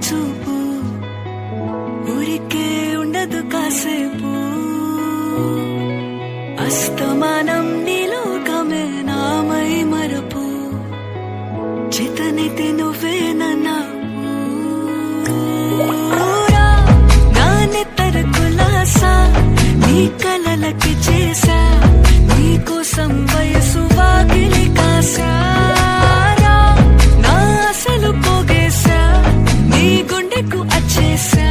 చూపు ఊరికే ఉండదు కాసేపు అస్తమానం నీలోకమే నామై మరపు చేతనైతే నువ్వే నన్నా నా నెత్తర కులాసా నీ కలలకి చేసా నీ కోసం వయసు వాకిలి కాసా నా అసలు పోగేసా నీ గుండెకు అచ్చేసా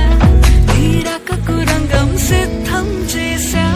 నీ రకకు రంగం సిద్ధం చేసా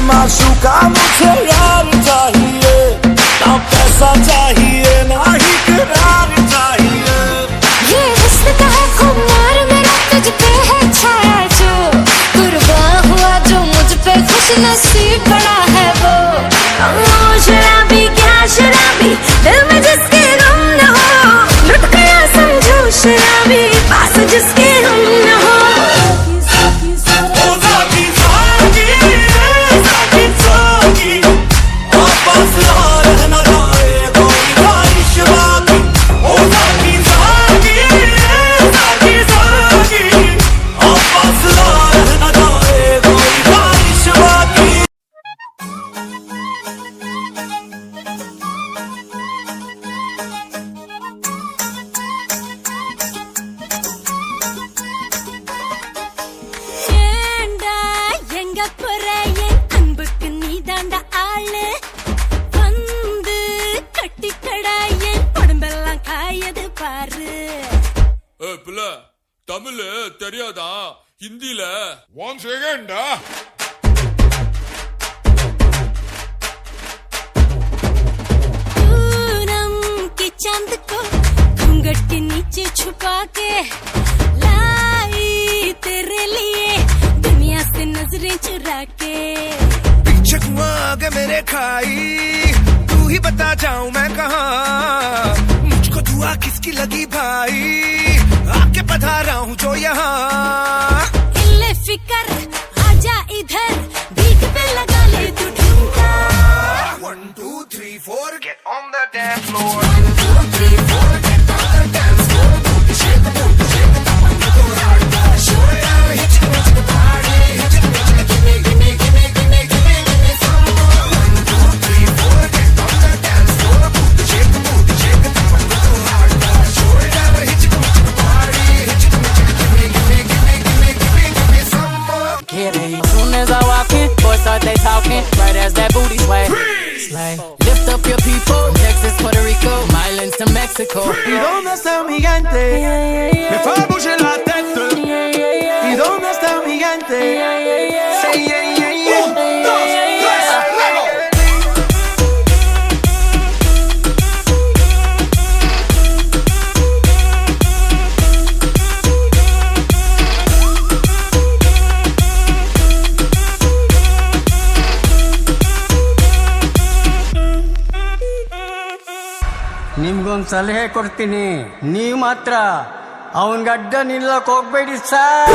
माशूका मुझे यार चाहिए ना पैसा चाहिए ना ही करार चाहिए ये हुस्न का है खुमार मेरा तुझ पे है छाया जो कुर्बान हुआ जो मुझ पे खुश नसीब बड़ा है वो शराबी क्या शराबी दिल में जिसके गम न हो लुट गया समझो शराबी पास जिसके हम न हो தமிழ் தெரியாதா ஹிந்தில ஒன் செகண்ட் पूनम के चांद को घूंघट के नीचे छुपा के लाई तेरे लिए दुनिया से नजरें चुरा के पीछे आगे मेरे खाई तू ही बता जाऊं मैं कहाँ मुझको दुआ किसकी लगी भाई आके पधारा हूँ जो यहाँ इल्ले फिकर आजा इधर बीट पे लगा ले तू ठुमका 1 2 3 4 get on the dance floor 1 2 3 4 get on the dance floor shake the booty shake the bum go hard show it out hit the party hit the give me give me give me give me give me give me some more 1 2 3 4 get on the dance floor shake the booty shake the bum go hard show it out hit the party hit the give me give me give me give me give me give me some more As soon as I walk in, boys start they talking. Right as that booty sway. Slay. Lift up your people. Texas, Puerto Rico, Milan to Mexico. ¿Y dónde está mi gente? Me fue a bouger la tête. ¿Y dónde está mi gente? Say yeah, yeah, yeah. 1 2 3 luego. ನಿಮ್ಗೊಂದು ಸಲಹೆ ಕೊಡ್ತೀನಿ ನೀವು ಮಾತ್ರ ಅವನ ಗಡ್ಡ ನಿಲ್ಲಕ್ ಹೋಗ್ಬೇಡಿ sir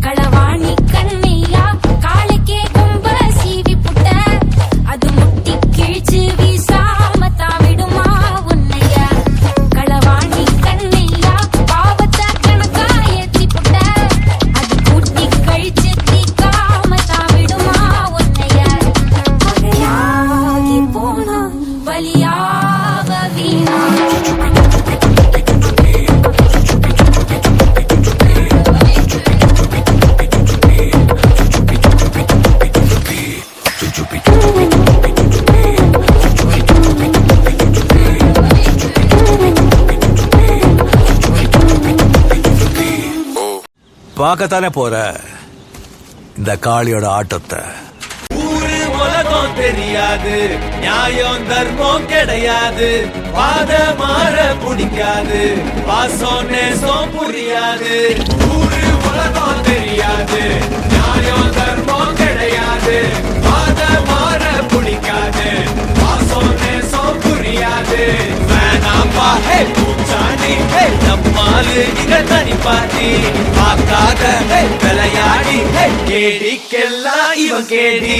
कड़वाणी Kanhaiya काल के गुम பலியாக வீணா பார்க்கத்தானே போற இந்த காளியோட ஆட்டத்தை. ஊரு உலகம் தெரியாது, நியாயம் தர்மம் கிடையாது, பாத மாற பிடிக்காது, பாசம் நேசம் புரியாது. ஊரு உலகம் தெரியாது, நியாயம் தர்மம் கிடையாது, பாத மாற பிடிக்காது, பாசம் நேசம் புரியாது. வேணாம்பா ஹே பூச்சாண்டி, ஹே நம்மாலு இங்க தனி பாட்டி, பார்க்காத விளையாடி கேடிக்கெல்லாம் இவன் கேடி.